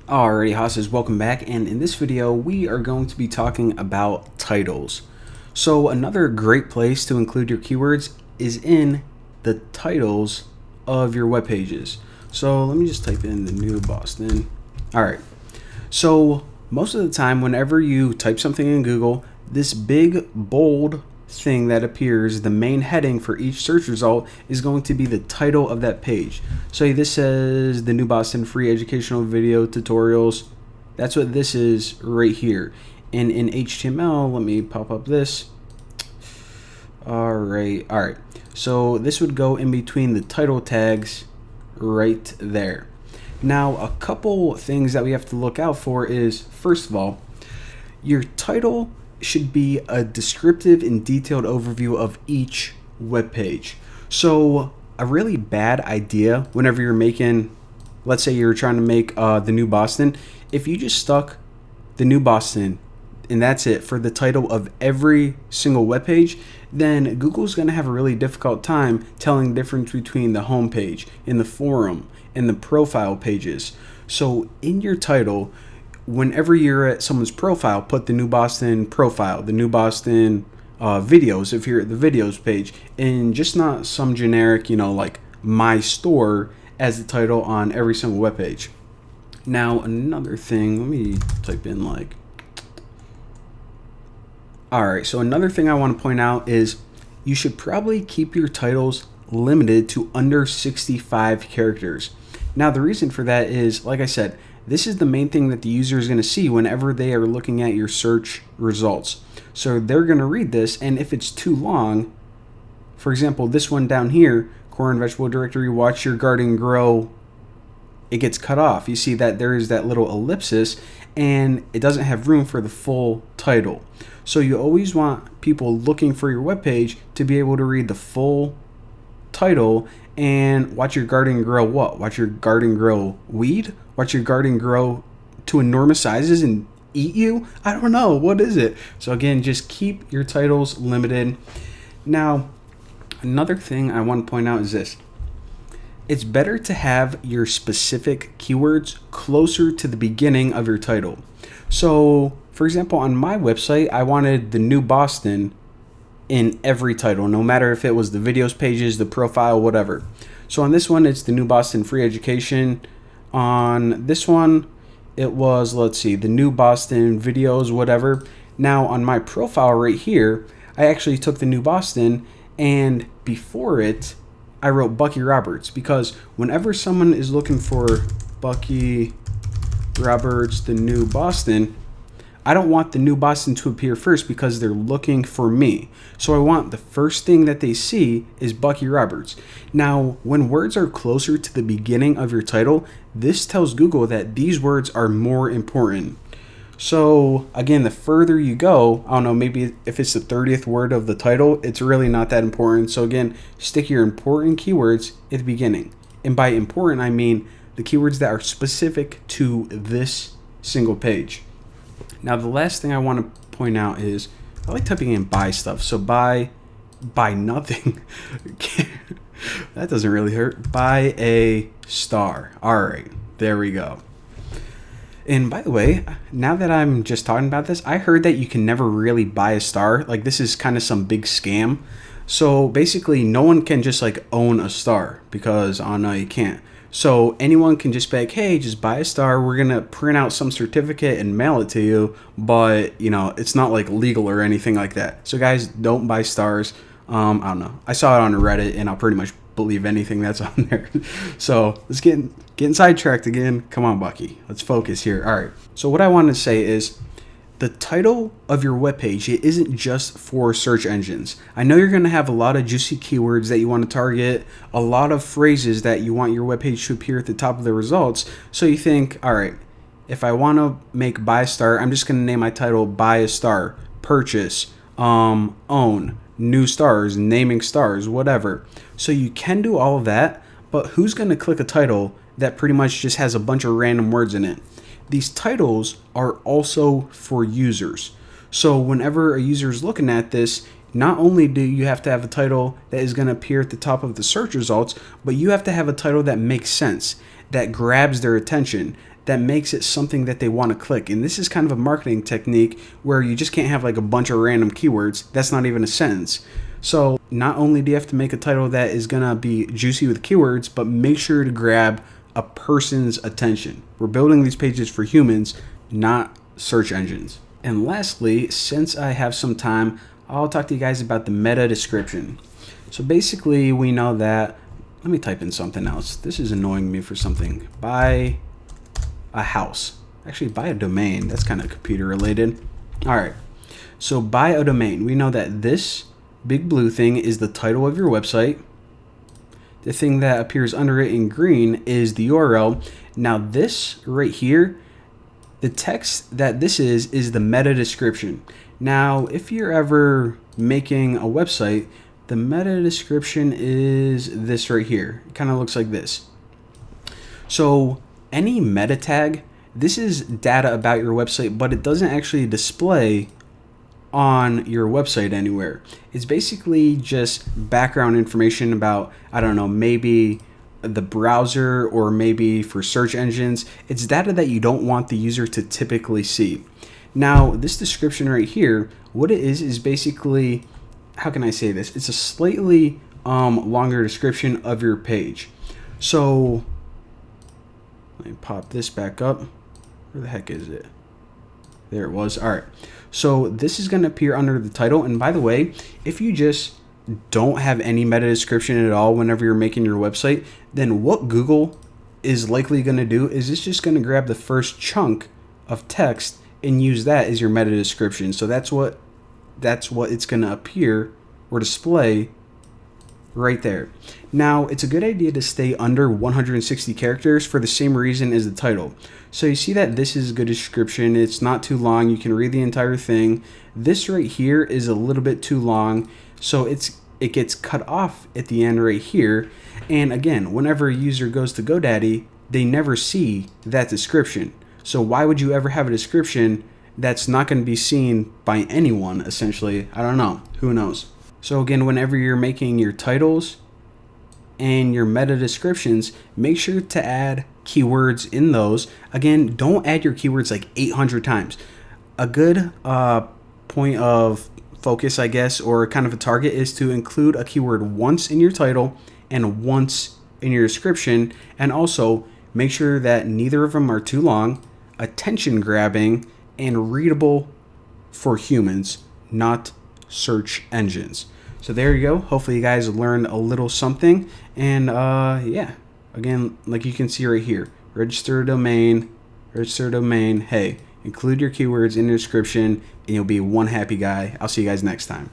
Alrighty, hosses, welcome back, and in this video we are going to be talking about titles. So another great place to include your keywords is in the titles of your web pages. So let me just type in the new Boston. Alright, so most of the time whenever you type something in Google, this big bold thing that appears, the main heading for each search result, is going to be the title of that page. So this says the New Boston Free Educational Video Tutorials. That's what this is right here. And in HTML, let me pop up this. Alright. So this would go in between the title tags right there. Now, a couple things that we have to look out for is, first of all, your title should be a descriptive and detailed overview of each web page. So a really bad idea whenever you're making, let's say you're trying to make the New Boston, if you just stuck the New Boston and that's it for the title of every single web page, then Google's going to have a really difficult time telling the difference between the home page and the forum and the profile pages. So in your title, whenever you're at someone's profile, put the New Boston profile, the New Boston videos, if you're at the videos page, and just not some generic, like my store as the title on every single web page. Now, another thing, let me type in Alright, so another thing I want to point out is you should probably keep your titles limited to under 65 characters. Now, the reason for that is, like I said, this is the main thing that the user is going to see whenever they are looking at your search results. So they're going to read this, and if it's too long, for example, this one down here, corn vegetable directory, watch your garden grow, it gets cut off. You see that there is that little ellipsis, and it doesn't have room for the full title. So you always want people looking for your webpage to be able to read the full title and watch your garden grow what? Watch your garden grow weed? Watch your garden grow to enormous sizes and eat you? I don't know. What is it? So again, just keep your titles limited. Now, another thing I want to point out is this. It's better to have your specific keywords closer to the beginning of your title. So, for example, on my website, I wanted the New Boston in every title, no matter if it was the videos pages, the profile, whatever. So on this one, it's the New Boston Free Education. On this one, it was, let's see, the New Boston videos, whatever. Now on my profile right here, I actually took the New Boston, and before it, I wrote Bucky Roberts, because whenever someone is looking for Bucky Roberts, the New Boston, I don't want the New Boston to appear first because they're looking for me. So I want the first thing that they see is Bucky Roberts. Now, when words are closer to the beginning of your title, this tells Google that these words are more important. So again, the further you go, I don't know, maybe if it's the 30th word of the title, it's really not that important. So again, stick your important keywords at the beginning. And by important, I mean the keywords that are specific to this single page. Now, the last thing I want to point out is I like typing in buy stuff. So buy nothing. That doesn't really hurt. Buy a star. All right, there we go. And by the way, now that I'm just talking about this, I heard that you can never really buy a star. Like, this is kind of some big scam. So basically, no one can just own a star, because oh no, you can't. So anyone can just be like, hey, just buy a star. We're going to print out some certificate and mail it to you. But, it's not legal or anything like that. So guys, don't buy stars. I don't know. I saw it on Reddit, and I'll pretty much believe anything that's on there. So let's getting sidetracked again. Come on, Bucky. Let's focus here. All right. So what I want to say is, the title of your webpage, it isn't just for search engines. I know you're going to have a lot of juicy keywords that you want to target, a lot of phrases that you want your webpage to appear at the top of the results. So you think, all right, if I want to make buy a star, I'm just going to name my title buy a star, purchase, own, new stars, naming stars, whatever. So you can do all of that, but who's going to click a title that pretty much just has a bunch of random words in it? These titles are also for users. So whenever a user is looking at this, not only do you have to have a title that is going to appear at the top of the search results, but you have to have a title that makes sense, that grabs their attention, that makes it something that they want to click. And this is kind of a marketing technique where you just can't have like a bunch of random keywords. That's not even a sentence. So not only do you have to make a title that is going to be juicy with keywords, but make sure to grab a person's attention. We're building these pages for humans, not search engines. And lastly, since I have some time, I'll talk to you guys about the meta description. So basically we know that, let me type in something else. This is annoying me for something. Buy a house. Actually, buy a domain. That's kind of computer related. All right. So buy a domain. We know that this big blue thing is the title of your website. The thing that appears under it in green is the URL. Now this right here, the text that this is the meta description. Now, if you're ever making a website, the meta description is this right here. It kind of looks like this. So any meta tag, this is data about your website, but it doesn't actually display on your website anywhere. It's basically just background information about, I don't know, maybe the browser or maybe for search engines. It's data that you don't want the user to typically see. Now, this description right here, what it is basically, how can I say this? It's a slightly longer description of your page. So let me pop this back up. Where the heck is it? There it was. All right. So this is going to appear under the title. And by the way, if you just don't have any meta description at all whenever you're making your website, then what Google is likely going to do is it's just going to grab the first chunk of text and use that as your meta description. So that's what it's going to appear or display right there. Now, it's a good idea to stay under 160 characters for the same reason as the title. So you see that this is a good description. It's not too long. You can read the entire thing. This right here is a little bit too long. So it gets cut off at the end right here. And again, whenever a user goes to GoDaddy, they never see that description. So why would you ever have a description that's not going to be seen by anyone, essentially? I don't know. Who knows? So again, whenever you're making your titles and your meta descriptions, make sure to add keywords in those. Again, don't add your keywords like 800 times. A good point of focus, I guess, or kind of a target is to include a keyword once in your title and once in your description. And also make sure that neither of them are too long, attention grabbing, and readable for humans, not search engines. So there you go. Hopefully you guys learned a little something. And yeah, again, like you can see right here, register a domain. Hey, include your keywords in the description and you'll be one happy guy. I'll see you guys next time.